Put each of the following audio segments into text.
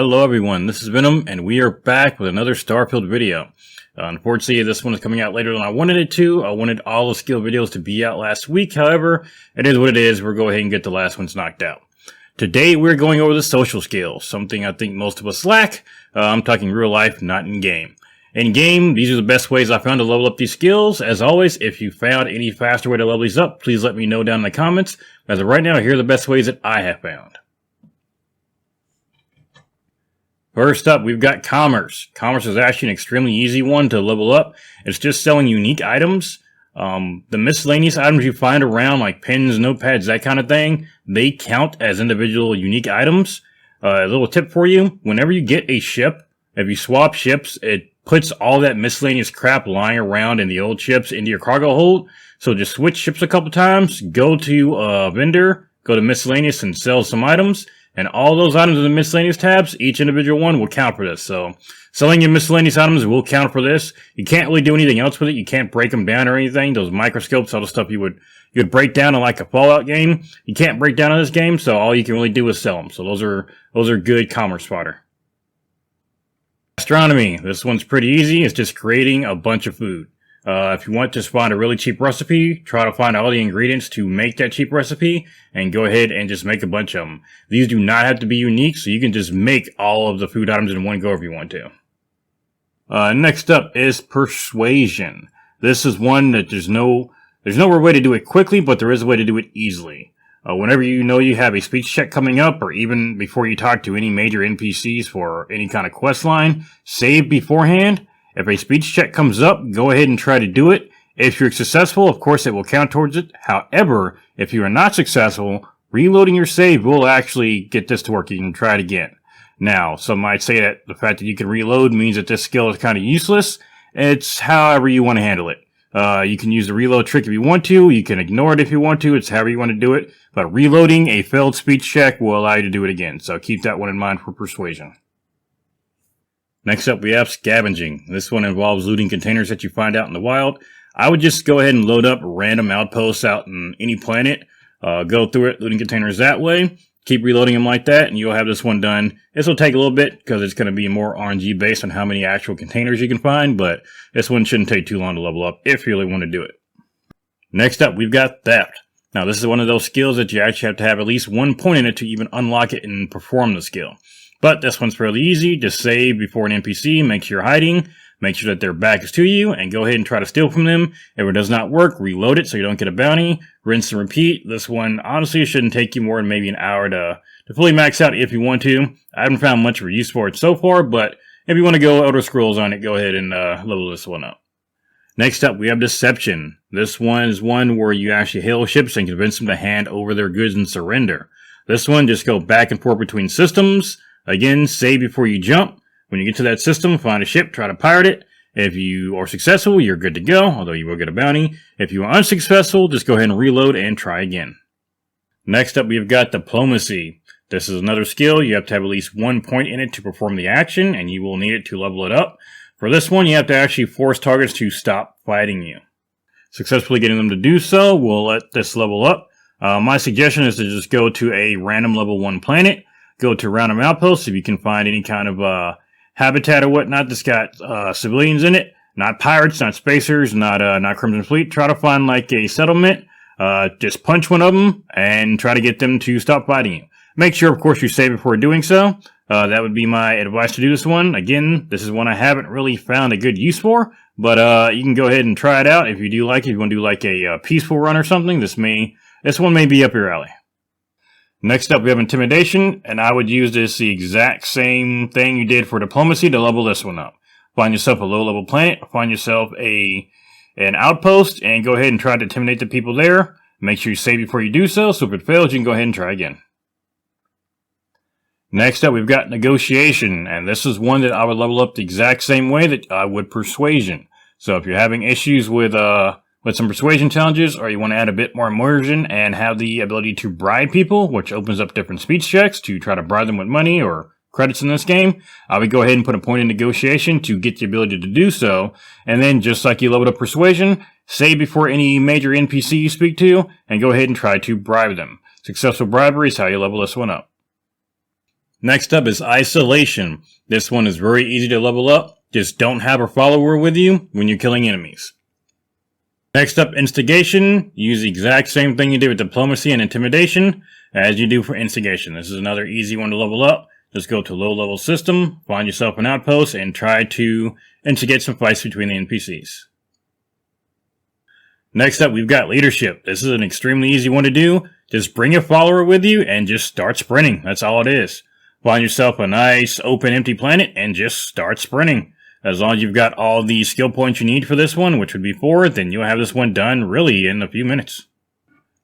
Hello everyone, this is Venom, and we are back with another Starfield video. Unfortunately, this one is coming out later than I wanted it to. I wanted all the skill videos to be out last week, however, it is what it is. We'll go ahead and get the last ones knocked out. Today, we're going over the social skills, something I think most of us lack. I'm talking real life, not in game. In game, these are the best ways I found to level up these skills. As always, if you found any faster way to level these up, please let me know down in the comments. As of right now, here are the best ways that I have found. First up, we've got Commerce. Commerce is actually an extremely easy one to level up. It's just selling unique items. The miscellaneous items you find around, like pens, notepads, that kind of thing, they count as individual unique items. A little tip for you, whenever you get a ship, if you swap ships, it puts all that miscellaneous crap lying around in the old ships into your cargo hold. So just switch ships a couple times, go to a vendor, go to miscellaneous and sell some items. And all those items in the miscellaneous tabs, each individual one will count for this. So selling your miscellaneous items will count for this. You can't really do anything else with it. You can't break them down or anything. Those microscopes, all the stuff you would break down in like a Fallout game, you can't break down in this game. So all you can really do is sell them. So those are good commerce fodder. Astronomy. This one's pretty easy. It's just creating a bunch of food. If you want to find a really cheap recipe, try to find all the ingredients to make that cheap recipe, and go ahead and just make a bunch of them. These do not have to be unique, so you can just make all of the food items in one go if you want to. Next up is Persuasion. This is one that there's no real way to do it quickly, but there is a way to do it easily. Whenever you know you have a speech check coming up, or even before you talk to any major NPCs for any kind of quest line, save beforehand. If a speech check comes up, go ahead and try to do it. If you're successful, of course, it will count towards it. However, if you are not successful, reloading your save will actually get this to work. You can try it again. Now, some might say that the fact that you can reload means that this skill is kind of useless. It's however you want to handle it. You can use the reload trick if you want to. You can ignore it if you want to. It's however you want to do it. But reloading a failed speech check will allow you to do it again. So keep that one in mind for Persuasion. Next up, we have Scavenging. This one involves looting containers that you find out in the wild. I would just go ahead and load up random outposts out in any planet. Go through it, looting containers that way. Keep reloading them like that, and you'll have this one done. This will take a little bit, because it's going to be more RNG based on how many actual containers you can find, but this one shouldn't take too long to level up if you really want to do it. Next up, we've got Theft. Now, this is one of those skills that you actually have to have at least 1 point in it to even unlock it and perform the skill. But this one's fairly easy. Just save before an NPC, make sure you're hiding, make sure that their back is to you, and go ahead and try to steal from them. If it does not work, reload it so you don't get a bounty. Rinse and repeat. This one, honestly, shouldn't take you more than maybe an hour to fully max out if you want to. I haven't found much of a use for it so far, but if you want to go Elder Scrolls on it, go ahead and level this one up. Next up, we have Deception. This one is one where you actually hail ships and convince them to hand over their goods and surrender. This one, just go back and forth between systems. Again, save before you jump. When you get to that system, find a ship, try to pirate it. If you are successful, you're good to go, although you will get a bounty. If you are unsuccessful, just go ahead and reload and try again. Next up, we've got Diplomacy. This is another skill. You have to have at least 1 point in it to perform the action, and you will need it to level it up. For this one, you have to actually force targets to stop fighting you. Successfully getting them to do so will let this level up. My suggestion is to just go to a random level 1 planet. Go to random outposts if you can find any kind of habitat or whatnot that's got civilians in it. Not pirates, not spacers, not Crimson Fleet. Try to find like a settlement. Just punch one of them and try to get them to stop fighting you. Make sure, of course, you save before doing so. That would be my advice to do this one. Again, this is one I haven't really found a good use for, but you can go ahead and try it out if you do like it. If you want to do like a peaceful run or something, this one may be up your alley. Next up, we have Intimidation, and I would use this the exact same thing you did for Diplomacy to level this one up. Find yourself a low-level planet, find yourself an outpost, and go ahead and try to intimidate the people there. Make sure you save before you do so if it fails, you can go ahead and try again. Next up, we've got Negotiation, and this is one that I would level up the exact same way that I would Persuasion. So if you're having issues with some persuasion challenges, or you want to add a bit more immersion and have the ability to bribe people, which opens up different speech checks to try to bribe them with money or credits in this game, I would go ahead and put a point in Negotiation to get the ability to do so. And then, just like you leveled up Persuasion, save before any major NPC you speak to, and go ahead and try to bribe them. Successful bribery is how you level this one up. Next up is Isolation. This one is very easy to level up. Just don't have a follower with you when you're killing enemies. Next up, Instigation. Use the exact same thing you did with Diplomacy and Intimidation as you do for Instigation. This is another easy one to level up. Just go to low level system, find yourself an outpost, and try to instigate some fights between the NPCs. Next up, we've got Leadership. This is an extremely easy one to do. Just bring a follower with you and just start sprinting. That's all it is. Find yourself a nice, open, empty planet and just start sprinting. As long as you've got all the skill points you need for this one, which would be 4, then you'll have this one done really in a few minutes.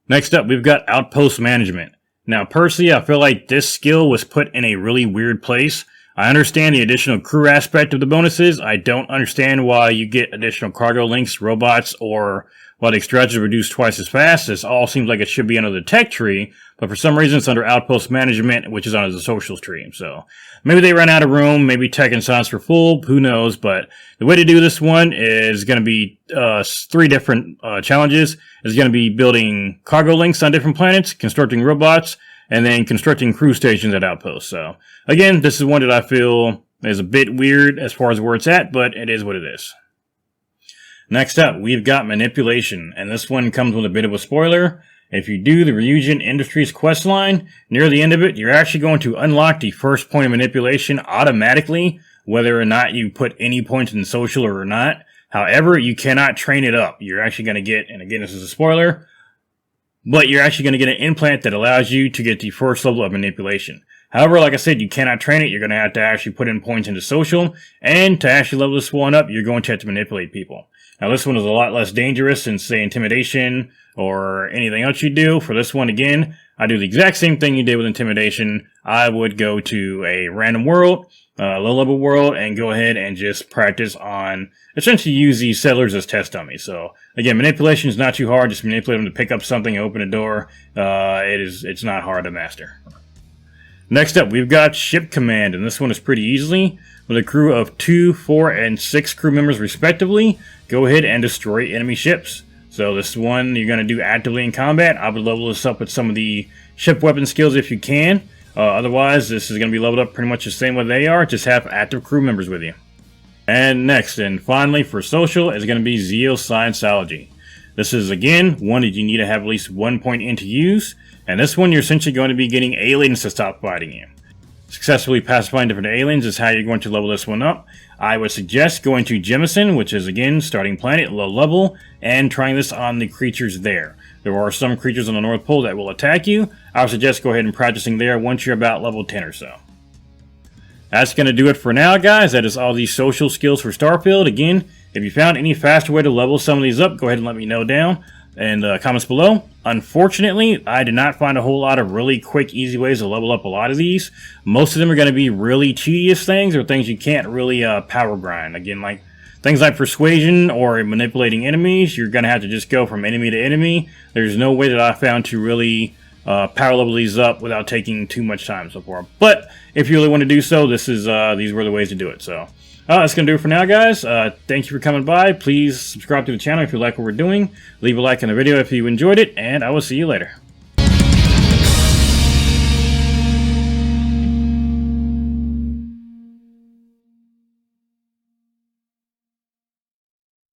Next up, we've got Outpost Management. Now, personally, I feel like this skill was put in a really weird place. I understand the additional crew aspect of the bonuses. I don't understand why you get additional cargo links, robots, or why the extraction is reduced twice as fast. This all seems like it should be under the tech tree, but for some reason it's under Outpost Management, which is under the socials tree. So maybe they ran out of room, maybe tech and science for full, who knows, but the way to do this one is going to be 3 different challenges. It's going to be building cargo links on different planets, constructing robots, and then constructing crew stations at outposts. So again, this is one that I feel is a bit weird as far as where it's at, but it is what it is. Next up, we've got Manipulation, and this one comes with a bit of a spoiler. If you do the Ryujin Industries questline, near the end of it, you're actually going to unlock the first point of manipulation automatically, whether or not you put any points in social or not. However, you cannot train it up. You're actually going to get, and again, this is a spoiler, but you're actually going to get an implant that allows you to get the first level of manipulation. However, like I said, you cannot train it. You're going to have to actually put in points into social, and to actually level this one up, you're going to have to manipulate people. Now, this one is a lot less dangerous than, say, Intimidation or anything else you do. For this one, again, I do the exact same thing you did with Intimidation. I would go to a random world, low-level world, and go ahead and just practice on, essentially use these settlers as test dummies. So, again, manipulation is not too hard. Just manipulate them to pick up something, open a door. It's not hard to master. Next up, we've got Ship Command, and this one is pretty easily. With a crew of 2, 4, and 6 crew members respectively, go ahead and destroy enemy ships. So this one you're going to do actively in combat. I would level this up with some of the ship weapon skills if you can. Otherwise, this is going to be leveled up pretty much the same way they are. Just have active crew members with you. And next, and finally for social, is going to be Zeoscienceology. This is, again, one that you need to have at least 1 point in to use. And this one, you're essentially going to be getting aliens to stop fighting you. Successfully pacifying different aliens is how you're going to level this one up. I would suggest going to Jemison, which is, again, starting planet, low level, and trying this on the creatures there. There are some creatures on the North Pole that will attack you. I would suggest go ahead and practicing there once you're about level 10 or so. That's going to do it for now, guys. That is all these social skills for Starfield. Again, if you found any faster way to level some of these up, go ahead and let me know down in the comments below. Unfortunately, I did not find a whole lot of really quick, easy ways to level up a lot of these. Most of them are going to be really tedious things or things you can't really power grind. Again, like things like Persuasion or manipulating enemies, you're going to have to just go from enemy to enemy. There's no way that I found to really power level these up without taking too much time so far. But if you really want to do so, these were the ways to do it. So that's going to do it for now, guys. Thank you for coming by. Please subscribe to the channel if you like what we're doing. Leave a like on the video if you enjoyed it, and I will see you later.